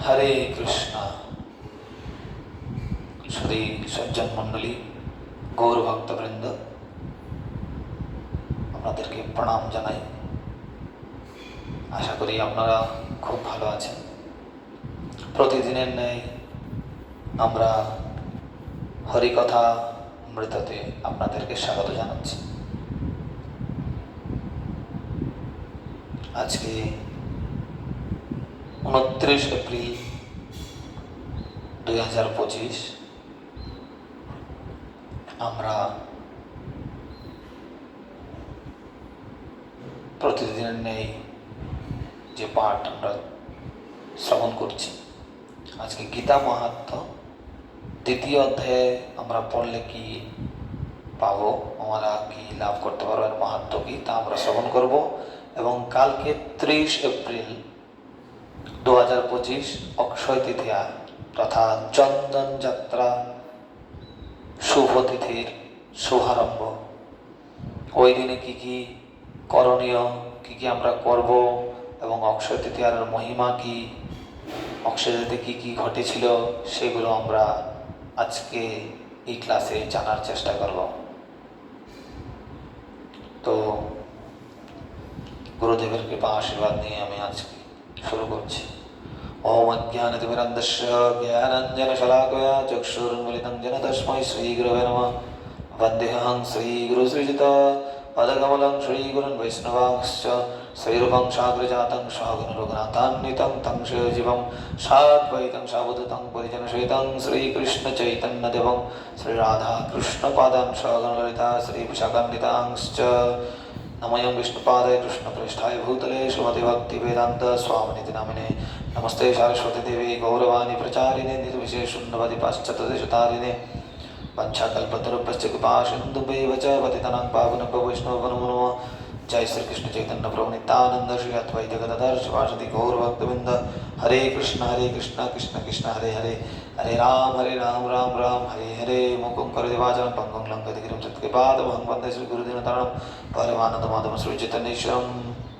হরে কৃষ্ণ। সুধী সজ্জন মণ্ডলী, গৌর ভক্তবৃন্দ, আপনাদেরকে প্রণাম জানাই। আশা করি আপনারা খুব ভালো আছেন। প্রতিদিনের ন্যায় আমরা হরিকথা মৃততে আপনাদেরকে স্বাগত জানাচ্ছি। আজকে 29 এপ্রিল 2025। আমরা প্রতিদিনের ন্যায় যে পাঠ আমরা শ্রবণ করছি, আজকে গীতা মাহাত্ম্য দ্বিতীয় অধ্যায়ে আমরা পড়লে কি পাবো, আমরা কি লাভ করতে পারবো, এর মাহাত্ম্য কি তা আমরা শ্রবণ করব। এবং কালকে 30 এপ্রিল 2025 অক্ষয় তৃতীয়া তথা চন্দন যাত্রা শুভ তিথির শুভারম্ভ। ওই দিনে কি কি করণীয়, কি কি আমরা করব, এবং অক্ষয় তৃতীয়ার মহিমা কি, অক্ষয় তৃতীয়াতে কি কি ঘটেছিল, সেগুলো আমরা আজকে এই ক্লাসে জানার চেষ্টা করব। তো গুরুদেবের কৃপা আশীর্বাদ নিয়ে আমি আজকে শুরু করছি। ওম অজ্ঞানতিমিরন্ধস্য জ্ঞানাঞ্জনশলাকয়া চক্ষুর্মিলিतं येन তস্मै শ্রীগুরবে নমঃ। वन्देऽहं श्रीगुरु श्रीयुत पदकमलं श्रीगुरुन् वैष्णवांश्च श्रीरूपं साग्रजातं सहगणरघुनाथान्वितं तं शिवजीवं साद्वैतं सावधूतं परिजनसहितं श्रीकृष्णचैतन्यदेवं श्रीराधाकृष्णपादान् सहगणललिता श्रीविशाखान्वितांश्च। नमोऽयं विष्णुपादाय कृष्णप्रेष्ठाय भूतले श्रीमते भक्तिवेदान्त स्वामिनिति नामिने। नमस्ते सरस्वती देवी गौरवाणी प्रचारिणे निर्विशेषशून्यवादी पाश्चात्यदेशतारिणे। वंशाकल्पतरुभ्यश्च कृपासिन्धुभ्यैव च पतितानां पावनेभ्यो वैष्णवेभ्यो नमो नमः। जय श्री कृष्ण चैतन्य प्रभु नित्यानंद श्री अद्वैत गदाधर शिवासादि गौर भक्तवृंद। हरे कृष्ण कृष्ण कृष्ण हरे हरे, हरे राम राम राम हरे हरे। मुकुं करोति वाचालं पङ्गुं लङ्घयति गिरिं यत्कृपातमहं वन्दे श्री गुरुदीनतारणं परमानन्दमाधवं श्री चैतन्येश्वरं।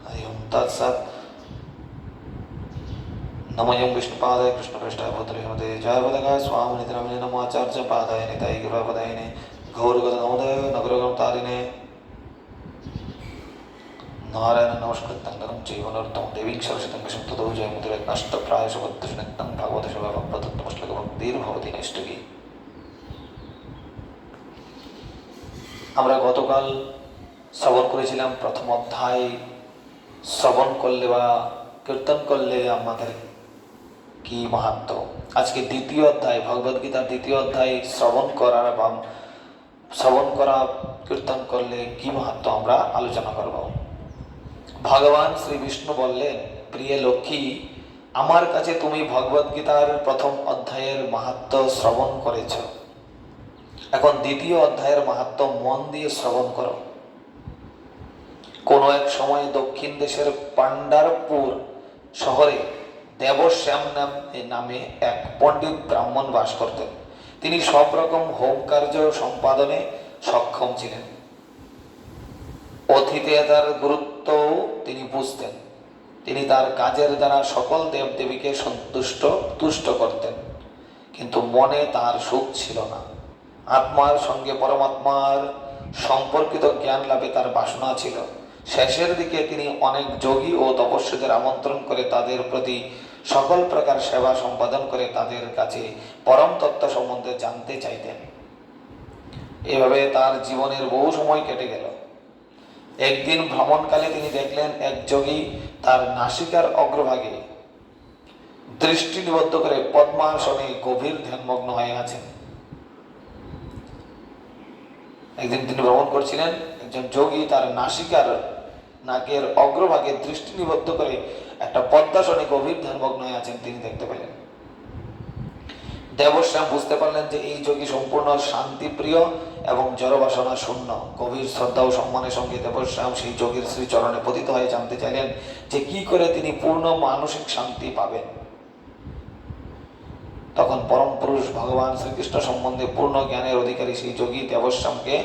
हरि ओं तत्सत्। नमोऽयं विष्णुपादाय कृष्णप्रेष्ठाय भूतले श्रीमते जयपदकाय स्वामिनिति नामिने। नमो आचार्यपादाय निताय कृपापदायिने गौरगदामोदय नगरगमतारिणे। नारायण नमस्कृतं नरं चैव नरोत्तमं देवीं सरस्वतीं व्यासं ततो जयमुदीरयेत् नष्टप्रायेषु भागवत सेवाभक्तिर्भवति नैष्टिकी। আমরা গতকাল শ্রবণ করেছিলাম প্রথম অধ্যায় শ্রবণ করলে বা কীর্তন করলে আমাদের কি মাহাত্ম্য। আজকে দ্বিতীয় অধ্যায় ভগবদ্গীতার দ্বিতীয় অধ্যায় শ্রবণ করা কীর্তন করলে কি মাহাত্ম্য আমরা আলোচনা করব। ভগবান শ্রী বিষ্ণু বললেন, প্রিয় লক্ষ্মী, আমার কাছে তুমি ভগবদ্গীতার প্রথম অধ্যায়ের মাহাত্ম্য শ্রবণ করেছ। এখন দ্বিতীয় অধ্যায়ের মাহাত্ম্য মন দিয়ে শ্রবণ করো। কোনো এক সময় দক্ষিণ দেশের পাণ্ডারপুর শহরে দেবশ্যাম নামে এক পণ্ডিত ব্রাহ্মণ বাস করতেন। তিনি সব রকম হোম কার্য সম্পাদনে সক্ষম ছিলেন। অতিথিয়তার গুরুত্ব তিনি বুঝতেন। তিনি তার কাজের দ্বারা সকল দেবদেবীকে তুষ্ট করতেন, কিন্তু মনে তার সুখ ছিল না। আত্মার সঙ্গে পরমাত্মার সম্পর্কিত জ্ঞান লাভে তার বাসনা ছিল। শেষের দিকে তিনি অনেক যোগী ও তপস্বীদের আমন্ত্রণ করে তাদের প্রতি সকল প্রকার সেবা সম্পাদন করে তাদের কাছে পরম তত্ত্ব সম্বন্ধে জানতে চাইতেন। এভাবে তার জীবনের বহু সময় কেটে গেল। একদিন ভ্রমণকালে তিনি দেখলেন এক যোগী তার নাসিকার অগ্রভাগে দৃষ্টি নিবদ্ধ করে পদ্মাসনে গভীর ধ্যানমগ্ন হয়ে আছেন। একদিন তিনি ভ্রমণ করছিলেন, একজন যোগী তার নাকের অগ্রভাগে দৃষ্টি নিবদ্ধ করে একটা পদ্মাসনে গভীর ধ্যানমগ্ন হয়ে আছেন তিনি দেখতে পেলেন। দেবশ্যাম বুঝতে পারলেন যে এই যোগী সম্পূর্ণ শান্তিপ্রিয় এবং জড়বাসনা শূন্য। গভীর শ্রদ্ধা ও সম্মানের সঙ্গে দেবশ্যাম সেই যোগীর শ্রীচরণে পতিত হয়ে জানতে চাইলেন যে কি করে তিনি পূর্ণ মানসিক শান্তি পাবেন। তখন পরম পুরুষ ভগবান শ্রীকৃষ্ণ সম্বন্ধে পূর্ণ জ্ঞানের অধিকারী সেই যোগী দেবশ্যামকে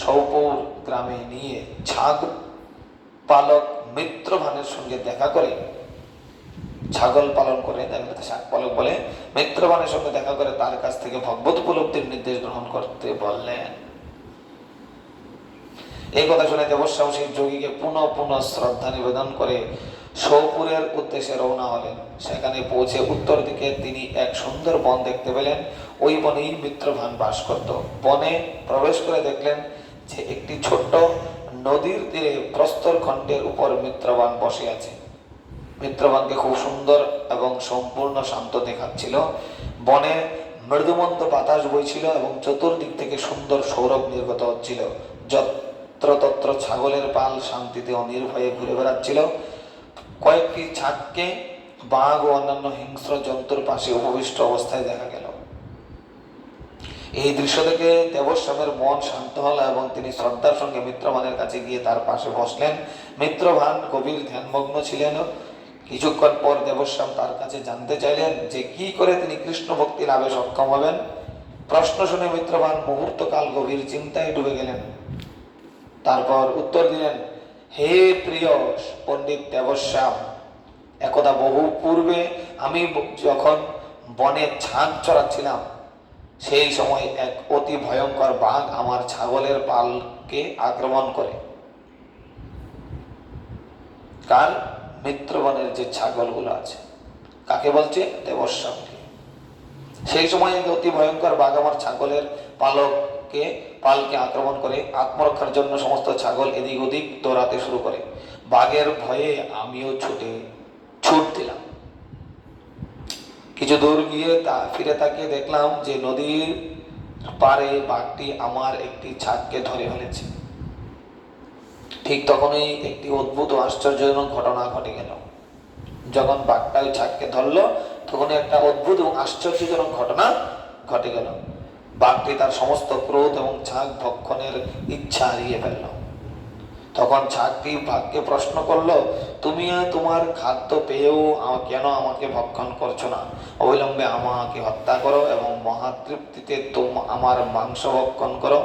সৌপুর গ্রামে নিয়ে ছাগ পালক মিত্রভানের সঙ্গে দেখা করে ছাগল পালন করে, শাক পালক বলে, মিত্রবানের সঙ্গে দেখা করে তার কাছ থেকে ভগবত উপলব্ধির নির্দেশ গ্রহণ করতে বললেন। এই কথা শুনে দেবশ্যাম সেই যোগীকে পুনঃ পুনঃ শ্রদ্ধা নিবেদন করে সৌপুরের উদ্দেশ্যে রওনা হলেন। সেখানে পৌঁছে উত্তর দিকে তিনি এক সুন্দর বন দেখতে পেলেন। ওই বনেই মিত্রভান বাস করত। বনে প্রবেশ করে দেখলেন যে একটি ছোট্ট নদীর তীরে প্রস্তর খণ্ডের উপর মিত্রবান বসে আছে। মিত্রবানকে খুব সুন্দর এবং সম্পূর্ণ শান্ত দেখাচ্ছিল। বনে মৃদুমন্দ বাতাস বইছিল এবং চতুর্দিক থেকে সুন্দর সৌরভ নির্গত হচ্ছিল। যত্রতত্র ছাগলের পাল শান্তিতে অনির্ভয়ে ঘুরে বেড়াচ্ছিল। কয়েকটি ছাগকে বাঘ ও অন্যান্য হিংস্র জন্তুর পাশে উপবিষ্ট অবস্থায় দেখা গেল। এই দৃশ্য দেখে দেবশ্যামের মন শান্ত হল এবং তিনি শ্রদ্ধার সঙ্গে মিত্রভানের কাছে গিয়ে তার পাশে বসলেন। মিত্রভান গভীর ধ্যানমগ্ন ছিলেন। কিছুক্ষণ পর দেবশ্যাম তার কাছে জানতে চাইলেন যে কি করে তিনি কৃষ্ণ ভক্তি লাভে সক্ষম হবেন। প্রশ্ন শুনে মিত্রভান মুহূর্তকাল গভীর চিন্তায় ডুবে গেলেন। তারপর উত্তর দিলেন, হে প্রিয় পণ্ডিত দেবশ্যাম, একদা বহু পূর্বে আমি যখন বনে ছাগ চড়াচ্ছিলাম, সেই সময় এক অতি ভয়ঙ্কর বাঘ আমার ছাগলের পালকে আক্রমণ করে। কার? মিত্রবনের যে ছাগলগুলো আছে। কাকে বলছে? দেবশ্যামকে। সেই সময় অতি ভয়ঙ্কর বাঘ আমার ছাগলের পালকে আক্রমণ করে। আত্মরক্ষার জন্য সমস্ত ছাগল এদিক ওদিক দৌড়াতে শুরু করে। বাঘের ভয়ে আমিও ছুট দিলাম। কিছু দূর গিয়ে ফিরে তাকিয়ে দেখলাম যে নদীর পাড়ে বাঘটি আমার একটি ছাগকে ধরে ফেলেছে। ঠিক তখনই একটি অদ্ভুত ও আশ্চর্যজনক ঘটনা ঘটে গেল। যখন বাঘটা ওই ছাগকে ধরলো, তখন একটা অদ্ভুত এবং আশ্চর্যজনক ঘটনা ঘটে গেল। বাঘটি তার সমস্ত ক্রোধ এবং ছাগ ভক্ষণের ইচ্ছা হারিয়ে ফেলল। তখন ছাগটি বাঘকে প্রশ্ন করলো, তুমি তোমার খাদ্য পেয়েও কেন আমাকে ভক্ষণ করছো না? অবিলম্বে আমাকে হত্যা করো এবং মহাতৃপ্তিতে আমার মাংস ভক্ষণ করো।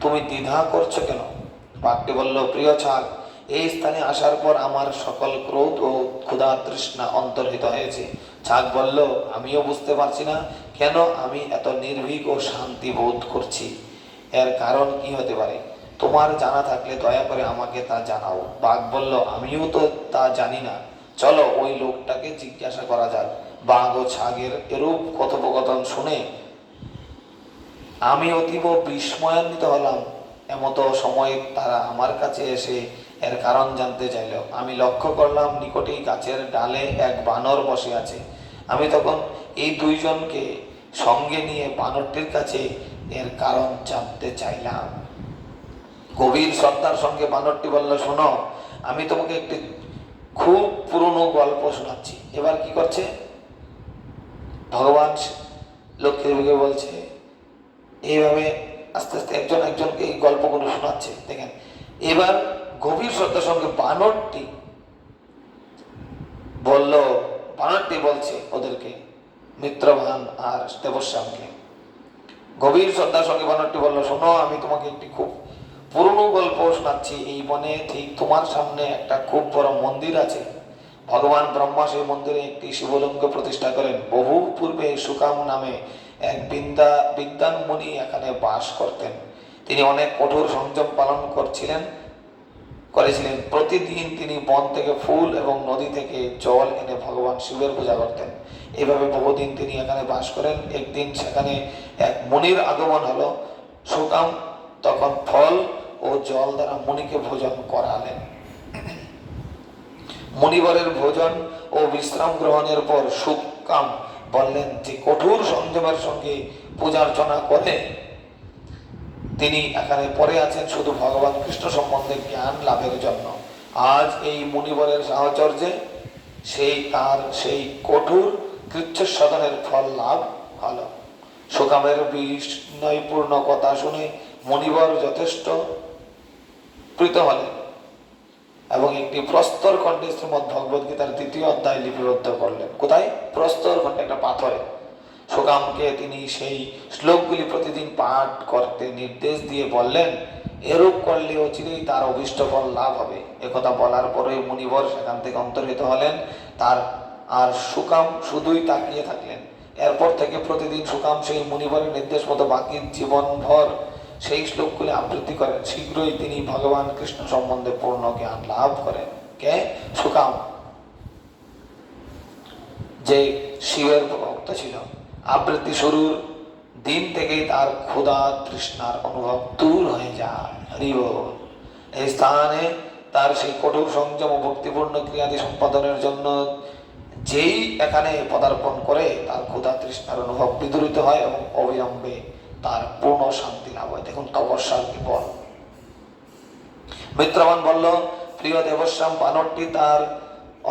তুমি দ্বিধা করছো কেন? বাঘটি বলল, প্রিয় ছাগ, এই স্থানে আসার পর আমার সকল ক্রোধ ও ক্ষুধা তৃষ্ণা অন্তর্হিত হয়েছে। ছাগ বলল, আমিও বুঝতে পারছি না কেন আমি এত নির্ভীক ও শান্তি বোধ করছি। এর কারণ কি হতে পারে? তোমার জানা থাকলে দয়া করে আমাকে তা জানাও। বাঘ বলল, আমিও তো তা জানি না। চলো ওই লোকটাকে জিজ্ঞাসা করা যাক। বাঘ ও ছাগের এরূপ কথোপকথন শুনে আমি অতীব বিস্ময়ান্বিত হলাম। এমতো সময় তারা আমার কাছে এসে এর কারণ জানতে চাইল। আমি লক্ষ্য করলাম নিকটেই গাছের ডালে এক বানর বসে আছে। আমি তখন এই দুইজনকে সঙ্গে নিয়ে বানরটির কাছে এর কারণ জানতে চাইলাম। গভীর শ্রদ্ধার সঙ্গে বানরটি বলল, শোনো, আমি তোমাকে একটি খুব পুরনো গল্প শোনাচ্ছি। এবার কি করছে? ভগবান লক্ষ্মীদেবীকে বলছে, এইভাবে আস্তে আস্তে একজনকে এই গল্পগুলো শোনাচ্ছে। দেখেন, এবার গভীর শ্রদ্ধার সঙ্গে বানরটি বলছে ওদেরকে, মিত্রভান আর দেবশ্যামকে। গভীর শ্রদ্ধার সঙ্গে বানরটি বলল, শোনো, আমি তোমাকে একটি খুব পুরনো গল্প শোনাচ্ছি। এই বনে ঠিক তোমার সামনে একটা খুব বড় মন্দির আছে। ভগবান ব্রহ্মা সেই মন্দিরে একটি শিবলিঙ্গ প্রতিষ্ঠা করেন। বহু পূর্বে সুকাম নামে এক বিদ্বান মুনি এখানে বাস করতেন। তিনি অনেক কঠোর সংযম পালন করেছিলেন। প্রতিদিন তিনি বন থেকে ফুল এবং নদী থেকে জল এনে ভগবান শিবের পূজা করতেন। এভাবে বহুদিন তিনি এখানে বাস করেন। একদিন সেখানে এক মুনির আগমন হলো। সুকাম তখন ফল ও জল দ্বারা মুনিকে ভোজন করালেন। মুনিবরের ভোজন ও বিশ্রাম গ্রহণের পর সুকাম বললেন যে কঠোর সংযমের সঙ্গে পূজা অর্চনা করে তিনি এখানে পড়ে আছেন শুধু ভগবান কৃষ্ণ সম্বন্ধে জ্ঞান লাভের জন্য। আজ এই মুনিবরের সাহচর্যে সেই কঠোর কৃচ্ছ সাধনের ফল লাভ হলো। সুকামের বিস্ময়পূর্ণ কথা শুনে মুনিবর যথেষ্ট প্রীত হলেন এবং একটি প্রস্তর খণ্ডে শ্রীমদ্ ভগবদ গীতার 2য় অধ্যায় লিপিবদ্ধ করলেন। কোথায়? প্রস্তর খণ্ডে, একটা পাথরে। সুকামকে তিনি সেই শ্লোকগুলি প্রতিদিন পাঠ করতে নির্দেশ দিয়ে বললেন, এরূপ করলে অচিরেই তার অভীষ্ট ফল লাভ হবে। একথা বলার পরে মুনিবর সেখান থেকে অন্তর্হিত হলেন। তার আর সুকাম শুধুই তাকিয়ে থাকলেন। এরপর থেকে প্রতিদিন সুকাম সেই মুনিবরের নির্দেশ মতো বাকি জীবনভর সেই শ্লোকগুলি আবৃত্তি করেন। শীঘ্রই তিনি ভগবান কৃষ্ণ সম্বন্ধে পূর্ণ জ্ঞান লাভ করেন। কে? সুকাম, যে শিবের ভক্ত ছিল। আবৃত্তি শুরুর দিন থেকেই তার ক্ষুধা তৃষ্ণার অনুভব দূর হয়ে যায়। হরি বল। এই স্থানে তার সেই কঠোর সংযম ও ভক্তিপূর্ণ ক্রিয়াদি সম্পাদনের জন্য যেই এখানে পদার্পণ করে তার ক্ষুধা তৃষ্ণার অনুভব বিদূরিত হয় এবং অবিলম্বে তার পূর্ণ শান্তি লাভ হয়। দেখুন তপস্যার কি বল। মিত্রবান বলল, প্রিয় দেবশ্যাম, বানরটি তার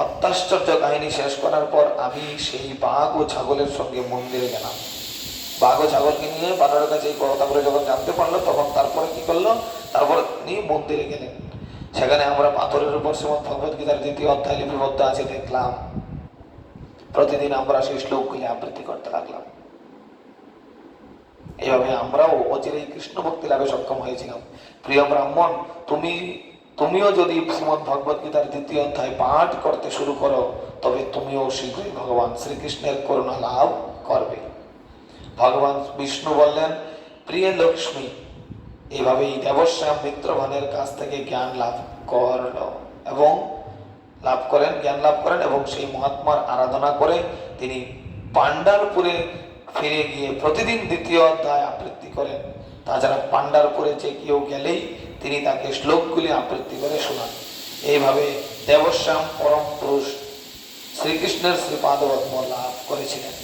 অত্যাশ্চর্য কাহিনী শেষ করার পর আমি সেই বাঘ ও ছাগলের সঙ্গে মন্দিরে গেলাম। বাঘ ও ছাগলকে নিয়ে বানরের কাছে এই কথাগুলো যখন জানতে পারলো, তখন তারপরে কি করলো, তারপর তিনি মন্দিরে গেলেন। সেখানে আমরা পাথরের উপর শ্রীমদ্ ভগবদ গীতার 2য় অধ্যায় লিপিবদ্ধ আছে দেখলাম। প্রতিদিন আমরা সেই শ্লোকগুলি আবৃত্তি করতে লাগলাম। এইভাবে আমরাও অচিরেই কৃষ্ণ ভক্তি লাভে সক্ষম হয়েছিলাম। প্রিয় ব্রাহ্মণ, তুমিও যদি শ্রীমদ্ ভগবদ গীতার 2য় অধ্যায় পাঠ করতে শুরু করো, তবে তুমিও শীঘ্রই ভগবান শ্রীকৃষ্ণের করুণা লাভ করবে। ভগবান বিষ্ণু বললেন, প্রিয় লক্ষ্মী। এইভাবেই দেবশ্যাম মিত্রভানের কাছ থেকে জ্ঞান লাভ করেন এবং সেই মহাত্মার আরাধনা করে তিনি পাণ্ডারপুরে ফিরে গিয়ে প্রতিদিন 2য় অধ্যায় আবৃত্তি করেন। তাছাড়া পাণ্ডারপুরে যে কেউ গেলেই তিনি তাকে শ্লোকগুলি আবৃত্তি করে শোনান। এইভাবে দেবশ্যাম পরম পুরুষ শ্রীকৃষ্ণের শ্রীপাদপদ্ম লাভ করেছিলেন।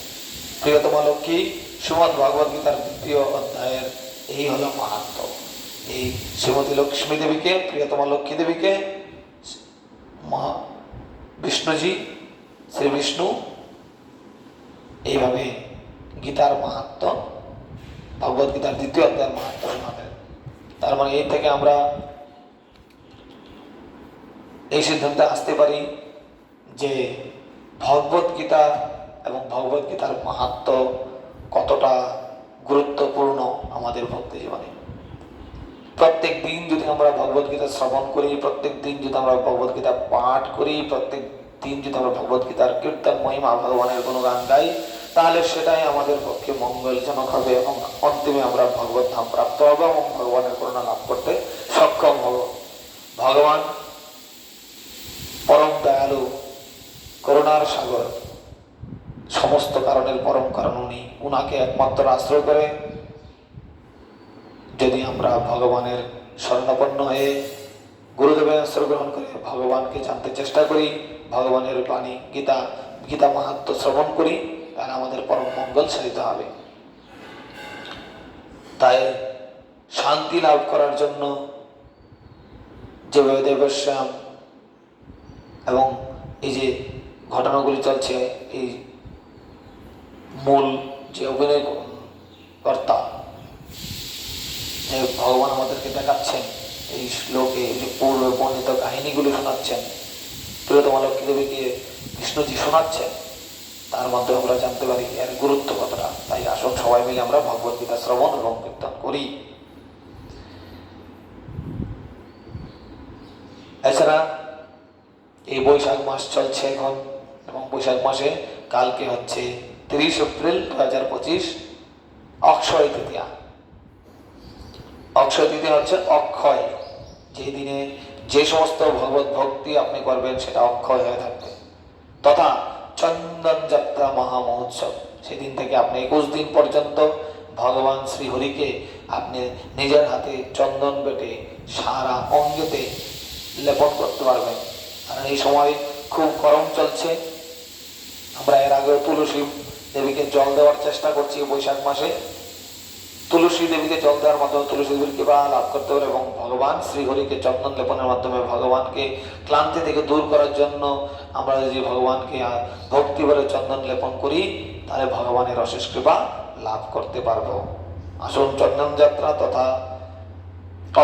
প্রিয়তমা লক্ষ্মী, শ্রীমদ্ ভগবদ গীতার 2য় অধ্যায়ের এই হলো মাহাত্ম্য। এই শ্রীমতী লক্ষ্মী দেবীকে, প্রিয়তমা লক্ষ্মী দেবীকে বিষ্ণুজি, শ্রী বিষ্ণু এইভাবে গীতার মাহাত্ম্য, ভগবদ গীতার 2য় অধ্যায়ের মাহাত্ম্য শোনাবেন। তার মানে এই থেকে আমরা এই সিদ্ধান্তে আসতে পারি যে ভগবদ গীতা এবং ভগবদ গীতার মাহাত্ম্য কতটা গুরুত্বপূর্ণ আমাদের ভক্তি জীবনে। প্রত্যেক দিন যদি আমরা ভগবদ গীতা শ্রবণ করি, প্রত্যেক দিন যদি আমরা ভগবদ গীতা পাঠ করি, প্রত্যেক দিন যদি আমরা ভগবদ গীতার কীর্তন মহিমা ভগবানের গুণগান গাই, তাহলে সেটাই আমাদের পক্ষে মঙ্গলজনক হবে এবং অন্তিমে আমরা ভগবত ধাম প্রাপ্ত হব এবং ভগবানের করুণা লাভ করতে সক্ষম হব। ভগবান পরম দয়ালু, করুণার সাগর, সমস্ত কারণের পরম কারণ উনি। উনাকে একমাত্র আশ্রয় করে যদি আমরা ভগবানের শরণাপন্ন হয়ে গুরুদেবের আশ্রয় গ্রহণ করে ভগবানকে জানতে চেষ্টা করি, ভগবানের বাণী গীতা মাহাত্ম্য শ্রবণ করি, তাহলে আমাদের পরম মঙ্গল সাধিত হবে। তাই শান্তি লাভ করার জন্য যেভাবে দেবশ্যাম এবং এই যে ঘটনাগুলি চলছে, এই মূল যে অভিনয় কর্তা ভগবান আমাদেরকে দেখাচ্ছেন, এই শ্লোকে যে পূর্বে বর্ণিত কাহিনীগুলি শোনাচ্ছেন, প্রিয়তমা লক্ষ্মী দেবীকে কৃষ্ণজি শোনাচ্ছেন, তার মধ্যে আমরা জানতে পারি এর গুরুত্ব কতটা। তাই আসুন সবাই মিলে আমরা ভগবদ গীতা শ্রবণ এবং কীর্তন করি। এছাড়া এই বৈশাখ মাস চলছে এখন, এবং বৈশাখ মাসে কালকে হচ্ছে 30 এপ্রিল 2025 অক্ষয় তৃতীয়া। অক্ষয় তৃতীয়া হচ্ছে অক্ষয়, যে দিনে যে সমস্ত ভগবত ভক্তি আপনি করবেন সেটা অক্ষয় হয়ে থাকবে। তথা চন্দন যাত্রা মহা মহোৎসব, সেদিন থেকে আপনি 21 দিন পর্যন্ত ভগবান শ্রীহরিকে আপনি নিজের হাতে চন্দন বেটে সারা অঙ্গেতে লেপন করতে পারবেন। কারণ এই সময় খুব গরম চলছে। আমরা এর আগেও তুলসী দেবীকে জল দেওয়ার চেষ্টা করছি বৈশাখ মাসে। তুলসী দেবীকে জল দেওয়ার মাধ্যমে তুলসী দেবীর কৃপা লাভ করতে পারে এবং ভগবান শ্রীহরিকে চন্দন লেপনের মাধ্যমে ভগবানকে ক্লান্তি থেকে দূর করার জন্য আমরা যদি ভগবানকে ভক্তি বলে চন্দন লেপন করি, তাহলে ভগবানের অশেষ কৃপা লাভ করতে পারবো। আসুন চন্দন যাত্রা তথা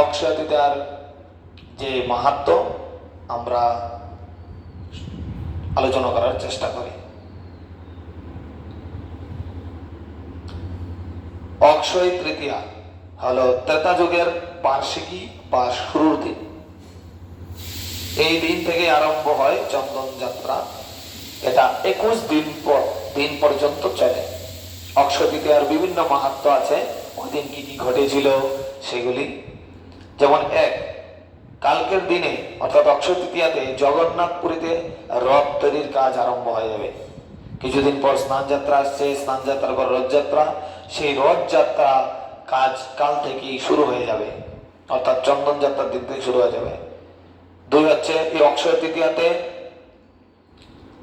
অক্ষয় তৃতীয়ার যে মাহাত্ম্য আমরা আলোচনা করার চেষ্টা করি। অক্ষয় তৃতীয়া হলো ত্রেতা যুগের বার্ষিকী বা শুরুর দিন। এই দিন থেকে আরম্ভ হয় চন্দন যাত্রা। এটা 21 দিন পর্যন্ত চলে। অক্ষয় তৃতীয়ার বিভিন্ন মাহাত্ম্য আছে। ওই দিন কি কি ঘটেছিল সেগুলি, যেমন কালকের দিনে অর্থাৎ অক্ষয় তৃতীয়াতে জগন্নাথপুরীতে রথ তৈরির কাজ আরম্ভ হয়ে যাবে। কিছুদিন পর স্নান যাত্রা আসছে, স্নান যাত্রার পর রথযাত্রা। সেই রথযাত্রা কাজ কাল থেকেই শুরু হয়ে যাবে, অর্থাৎ চন্দন যাত্রার দিন থেকে শুরু হয়ে যাবে। 2 হচ্ছে এই অক্ষয় তৃতীয়াতে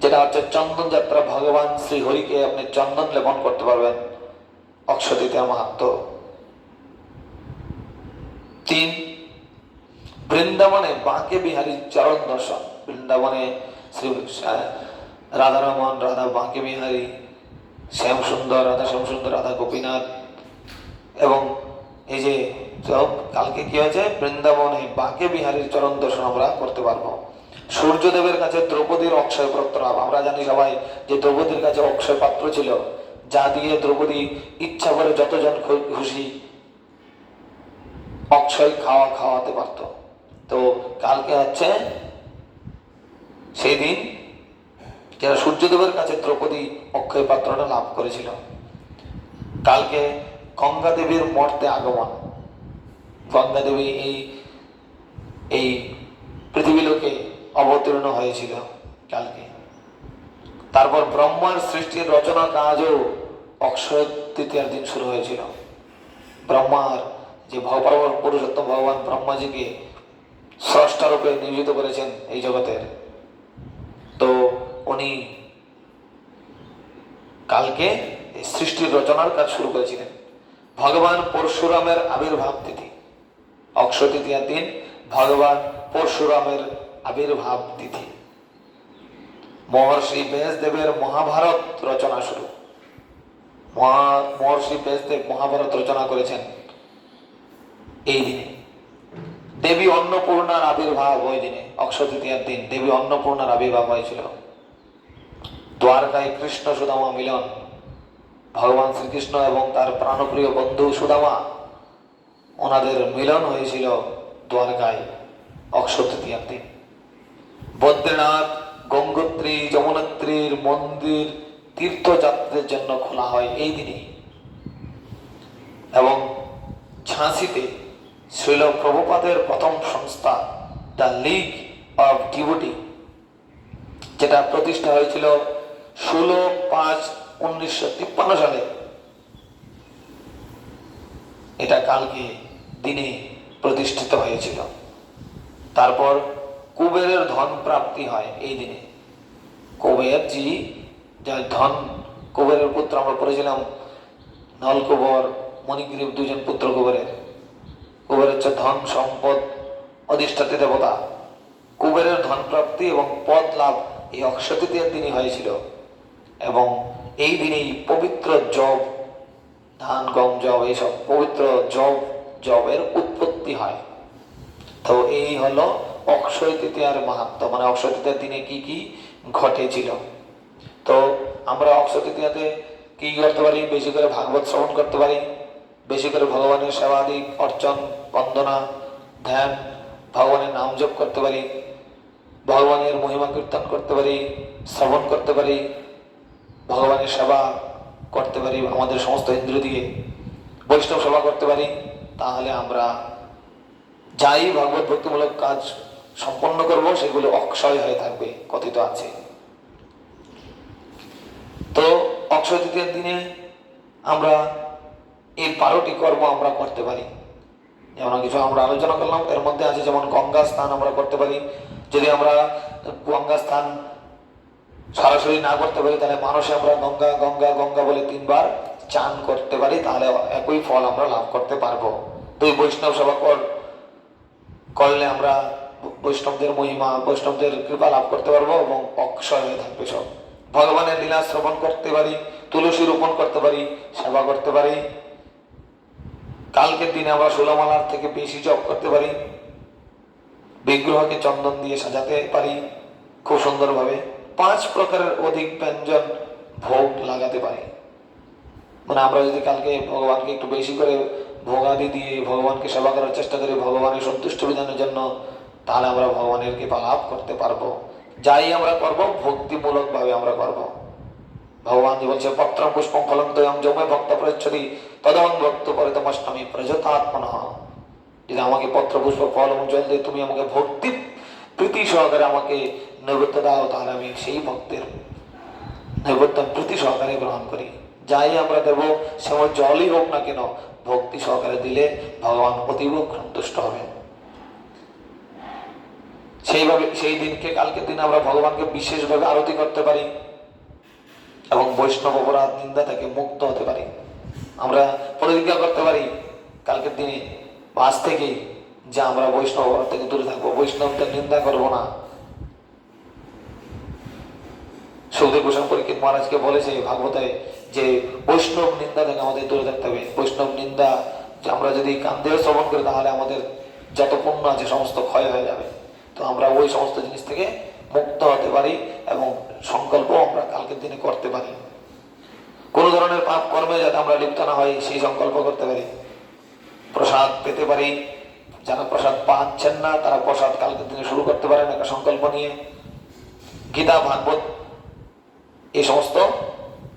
যেটা হচ্ছে চন্দন যাত্রা, ভগবান শ্রী হরিকে আপনি চন্দন লেপন করতে পারবেন, অক্ষয় তৃতীয়ার মাহাত্ম্য। 3 বৃন্দাবনে বাঁকে বিহারীর চরণ দর্শন। বৃন্দাবনে শ্রী রাধারমন, রাধা বাঁকে বিহারী, শ্যাম সুন্দর, রাধা শ্যাম সুন্দর, রাধা গোপীনাথ, এবং এই যে কালকে কি হয়েছে, বৃন্দাবনে বাঁকে বিহারীর চরণ দর্শন আমরা করতে পারবো। সূর্যদেবের কাছে দ্রৌপদীর অক্ষয় পাত্র, আমরা জানি সবাই যে দ্রৌপদীর কাছে অক্ষয় পাত্র ছিল, যা দিয়ে দ্রৌপদী ইচ্ছা করে যতজন খুশি অক্ষয় খাওয়াতে পারত। তো কালকে হচ্ছে সেই দিন যারা সূর্যদেবের কাছে দ্রৌপদী অক্ষয় পাত্রটা লাভ করেছিল। কালকে গঙ্গা দেবীর মর্তে আগমন। গঙ্গা দেবী এই পৃথিবী লোকে অবতীর্ণ হয়েছিল কালকে। তারপর ব্রহ্মার সৃষ্টির রচনা কাজও অক্ষয় তৃতীয়ার দিন শুরু হয়েছিল। ব্রহ্মার যে পুরুষোত্তম ভগবান ব্রহ্মাজিকে স্রষ্টা রূপে নিয়োজিত করেছেন এই জগতের, তো উনি কালকে সৃষ্টির রচনার কাজ শুরু করেছিলেন। ভগবান পরশুরামের আবির্ভাব তিথি, অক্ষয় তৃতীয়ার দিন ভগবান পরশুরামের আবির্ভাব তিথি। মহর্ষি ব্যাসদেবের মহাভারত রচনা শুরু। মহর্ষি ব্যাসদেব মহাভারত রচনা করেছেন এই দিনে। দেবী অন্নপূর্ণার আবির্ভাব ওই দিনে, অক্ষয় তৃতীয়ার দিন দেবী অন্নপূর্ণার আবির্ভাব হয়েছিল। দ্বারকায় কৃষ্ণ সুদামা মিলন, ভগবান শ্রীকৃষ্ণ এবং তার প্রাণপ্রিয় বন্ধু সুদামা, ওনাদের মিলন হয়েছিল দ্বারকায় অক্ষয় তৃতীয়ার দিন। বদ্রীনাথ, গঙ্গোত্রী, যমুনোত্রীর মন্দির তীর্থযাত্রীদের জন্য খোলা হয় এই দিনে। এবং ঝাঁসিতে শ্রীল প্রভুপাদের প্রথম সংস্থা দ্য লিগ অফ ডিভোটি, যেটা প্রতিষ্ঠা হয়েছিল 16/5/1953 সালে, এটা কালকে দিনে প্রতিষ্ঠিত হয়েছিল। তারপর কুবেরের ধন প্রাপ্তি হয় এই দিনে। কুবের জি যার ধন, কুবেরের পুত্র আমরা পড়েছিলাম, নলকুবর, মণিগ্রীব, 2 জন পুত্র কুবেরের। কুবের হচ্ছে ধন সম্পদ অধিষ্ঠাত্রী দেবতা। কুবেরের ধন প্রাপ্তি এবং পদ লাভ এই অক্ষয় তৃতীয়ার দিনই হয়েছিল। এবং এই দিনেই পবিত্র জব, ধান, গম, জব, এইসব পবিত্র জবের উৎপত্তি হয়। তো এই হলো অক্ষয় তৃতীয়ার মাহাত্ম্য, মানে অক্ষয় তৃতীয়ার দিনে কি কি ঘটেছিল। তো আমরা অক্ষয় তৃতীয়াতে কি করতে পারি? বেশি করে ভাগবত শ্রবণ করতে পারি, বেশি করে ভগবানের সেবাদি অর্চন, বন্দনা, ধ্যান, ভগবানের নাম জপ করতে পারি, ভগবানের মহিমা কীর্তন করতে পারি, শ্রবণ করতে পারি, ভগবানের সেবা করতে পারি, আমাদের সমস্ত ইন্দ্রিয় দিয়ে বৈষ্ণব সেবা করতে পারি। তাহলে আমরা যাই ভগবত ভক্তিমূলক কাজ সম্পন্ন করব সেগুলো অক্ষয় হয়ে থাকবে, কথিত আছে। তো অক্ষয় তৃতীয়ার দিনে আমরা এই 12টি কর্ম আমরা করতে পারি। যেমন কিছু আমরা আলোচনা করলাম, এর মধ্যে আছে যেমন গঙ্গা স্নান আমরা করতে পারি। যদি আমরা গঙ্গা স্নান সরাসরি না করতে পারি, তাহলে মানুষে আমরা গঙ্গা গঙ্গা গঙ্গা বলে 3 বার চান করতে পারি, তাহলে একই ফল আমরা লাভ করতে পারবো। 2 বৈষ্ণব সেবা করলে আমরা বৈষ্ণবদের মহিমা, বৈষ্ণবদের কৃপা লাভ করতে পারবো এবং অক্ষয় হয়ে থাকবে সব। ভগবানের লীলা শ্রবণ করতে পারি, তুলসী রোপণ করতে পারি, সেবা করতে পারি। কালকের দিনে আমরা 16 মালার থেকে বেশি জপ করতে পারি, বিগ্রহকে চন্দন দিয়ে সাজাতে পারি খুব সুন্দরভাবে। 5 প্রকারের অধিক ব্যঞ্জন ভোগ লাগাতে পারি। মানে আমরা যদি কালকে ভগবানকে একটু বেশি করে ভোগাদি দিয়ে ভগবানকে সেবা করার চেষ্টা করি ভগবানের সন্তুষ্ট বিধানের জন্য, তাহলে আমরা ভগবানের কৃপা লাভ করতে পারবো। যাই আমরা করব ভক্তিমূলক ভাবে আমরা করব। ভগবান যে বলছে পত্রম পুষ্পম ফলম তয়ম যমে ভক্ত প্রচ্ছতি তদং ভক্ত পরিতমষ্টমী প্রজতাত্মনঃ। যদি আমাকে পত্র পুষ্প ফল এবং জল দিয়ে তুমি আমাকে ভক্তি প্রীতি সহকারে আমাকে নৈবেদ্য দাও, তাহলে আমি সেই ভক্তের নৈবেদ্য প্রীতি সহকারে গ্রহণ করি। যাই আমরা দেবো, সে জলই হোক না কেন, ভক্তি সহকারে দিলে ভগবান অতীব সন্তুষ্ট হবেন। সেইভাবে সেই দিনকে, কালকের দিনে আমরা ভগবানকে বিশেষভাবে আরতি করতে পারি এবং বৈষ্ণব অপরাধ নিন্দা থেকে মুক্ত হতে পারি। আমরা প্রতিজ্ঞা করতে পারি কালকের দিনে আজ থেকেই যে আমরা বৈষ্ণব অপরাধ থেকে দূরে থাকবো, বৈষ্ণবদের নিন্দা করবো না। সুখদেব গোস্বামী পরীক্ষিত মহারাজকে বলেছে ভাগবতে যে বৈষ্ণব নিন্দা থেকে আমাদের দূরে থাকতে হবে। বৈষ্ণব নিন্দা যে আমরা যদি কান দিয়ে শ্রবণ করি তাহলে আমাদের যত পুণ্য আছে সমস্ত ক্ষয় হয়ে যাবে। তো আমরা ওই সমস্ত জিনিস থেকে মুক্ত হতে পারি এবং সংকল্প আমরা কালকের দিনে করতে পারি। কোন ধরনের পাপ কর্মে যাতে আমরা লিপ্ত না হই সেই সংকল্প করতে পারি। প্রসাদ পেতে পারি, যারা প্রসাদ পাচ্ছেন না তারা প্রসাদ কালকের দিনে শুরু করতে পারেন একটা সংকল্প নিয়ে। গীতা ভাগবত এই সমস্ত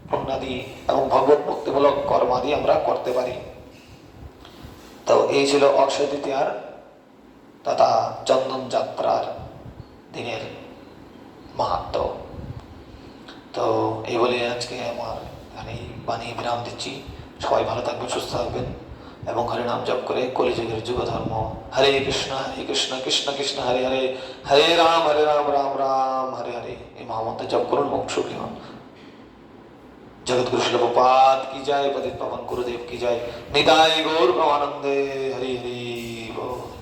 পুণ্যাদি এবং ভগবত মুক্তিমূলক কর্মাদি আমরা করতে পারি। তো এই ছিল অক্ষয় তৃতীয়ার তথা চন্দন যাত্রার দিনের মাহাত্ম্য। তো এই বলে আজকে আমার এখানে বাণী বিরাম দিচ্ছি। সবাই ভালো থাকবেন, সুস্থ থাকবেন এবং হরে নাম জপ করে কলিযুগের যুগ ধর্ম হরে কৃষ্ণ কৃষ্ণ কৃষ্ণ হরে হরে, হরে রাম রাম রাম হরে হরে, এই মহামন্ত্র জপ করুন এবং সুখী হন। जगतगुरु श्रील प्रभुपाद की जय, पतित पावन गुरुदेव की जय, निताय गौर प्रेमानंदे, हरि हरि बोल।